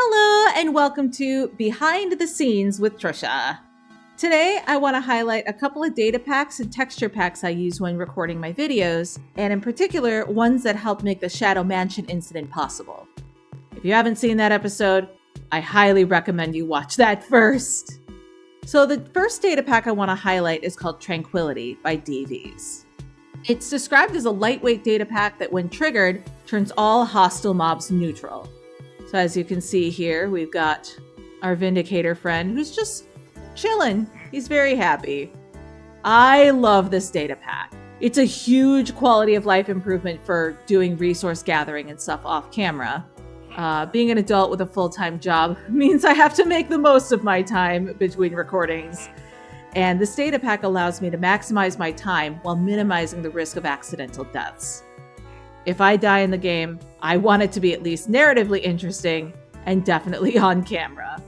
Hello and welcome to Behind the Scenes with Trisha. Today, I want to highlight a couple of data packs and texture packs I use when recording my videos, and in particular, ones that help make the Shadow Mansion incident possible. If you haven't seen that episode, I highly recommend you watch that first. So the first data pack I want to highlight is called Tranquility by deeveesss. It's described as a lightweight data pack that when triggered, turns all hostile mobs neutral. So as you can see here, we've got our Vindicator friend who's just chilling. He's very happy. I love this data pack. It's a huge quality of life improvement for doing resource gathering and stuff off camera. Being an adult with a full-time job means I have to make the most of my time between recordings. And this data pack allows me to maximize my time while minimizing the risk of accidental deaths. If I die in the game, I want it to be at least narratively interesting and definitely on camera.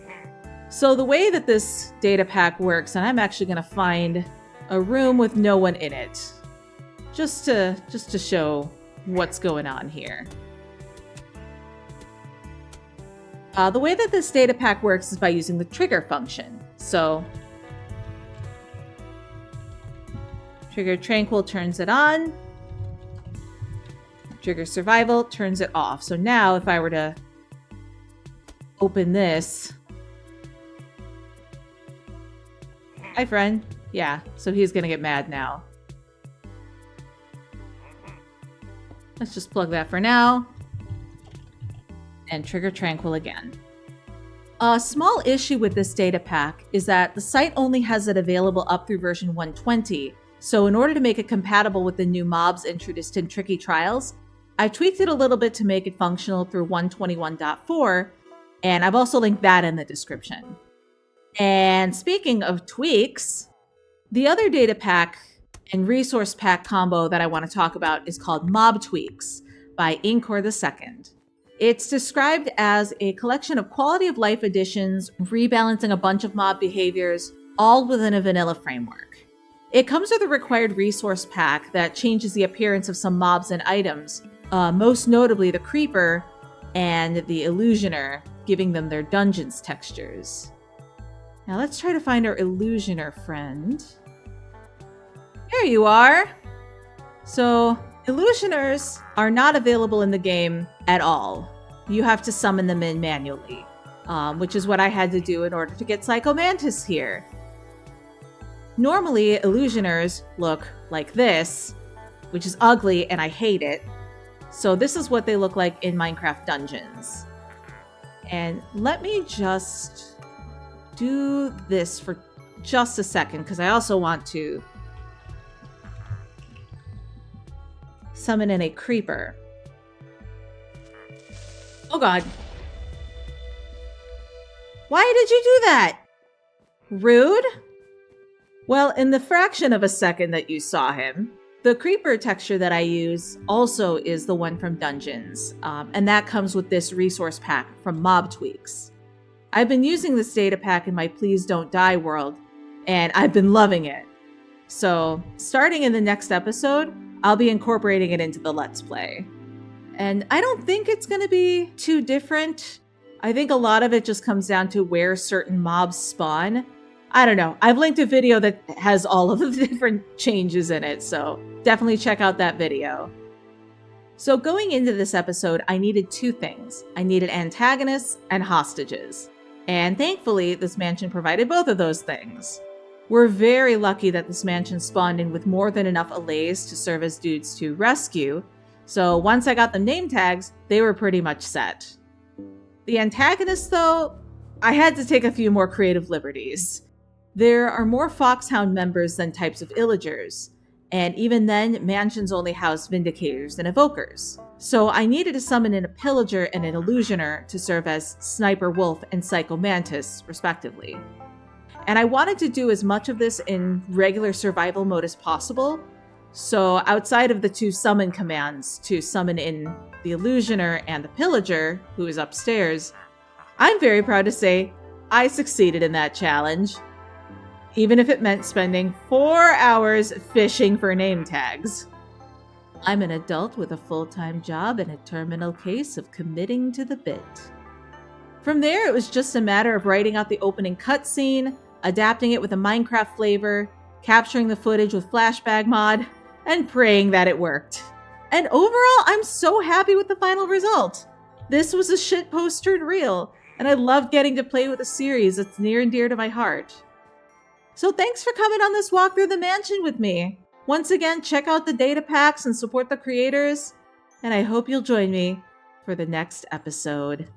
So the way that this data pack works, and I'm actually going to find a room with no one in it, just to show what's going on here. The way that this data pack works is by using the trigger function. So trigger Tranquil turns it on. Trigger Survival turns it off. So now if I were to open this. Hi, friend. Yeah, so he's going to get mad now. Let's just plug that for now. And trigger Tranquil again. A small issue with this data pack is that the site only has it available up through version 120. So in order to make it compatible with the new mobs introduced in Tricky Trials, I tweaked it a little bit to make it functional through 121.4, and I've also linked that in the description. And speaking of tweaks, the other data pack and resource pack combo that I want to talk about is called Mob Tweaks by Inkor II. It's described as a collection of quality of life additions, rebalancing a bunch of mob behaviors, all within a vanilla framework. It comes with a required resource pack that changes the appearance of some mobs and items, most notably the Creeper and the Illusioner, giving them their dungeons textures. Now let's try to find our Illusioner friend. There you are! So, Illusioners are not available in the game at all. You have to summon them in manually, which is what I had to do in order to get Psychomantis here. Normally, Illusioners look like this, which is ugly and I hate it. So this is what they look like in Minecraft dungeons. And let me just do this for just a second, because I also want to summon in a Creeper. Oh god. Why did you do that? Rude? Well, in the fraction of a second that you saw him, the Creeper texture that I use also is the one from Dungeons, and that comes with this resource pack from Mob Tweaks. I've been using this data pack in my Please Don't Die world, and I've been loving it. So, starting in the next episode, I'll be incorporating it into the Let's Play. And I don't think it's going to be too different. I think a lot of it just comes down to where certain mobs spawn. I don't know. I've linked a video that has all of the different changes in it, so definitely check out that video. So going into this episode, I needed two things. I needed antagonists and hostages. And thankfully, this mansion provided both of those things. We're very lucky that this mansion spawned in with more than enough allays to serve as dudes to rescue, so once I got them name tags, they were pretty much set. The antagonists, though, I had to take a few more creative liberties. There are more Foxhound members than types of Illagers, and even then, mansions only house Vindicators and Evokers. So I needed to summon in a Pillager and an Illusioner to serve as Sniper Wolf and Psychomantis, respectively. And I wanted to do as much of this in regular survival mode as possible, so outside of the two summon commands to summon in the Illusioner and the Pillager, who is upstairs, I'm very proud to say I succeeded in that challenge. Even if it meant spending 4 hours fishing for name tags. I'm an adult with a full-time job and a terminal case of committing to the bit. From there, it was just a matter of writing out the opening cutscene, adapting it with a Minecraft flavor, capturing the footage with Flashback mod, and praying that it worked. And overall, I'm so happy with the final result. This was a shitpost turned real, and I loved getting to play with a series that's near and dear to my heart. So thanks for coming on this walk through the mansion with me. Once again, check out the data packs and support the creators, and I hope you'll join me for the next episode.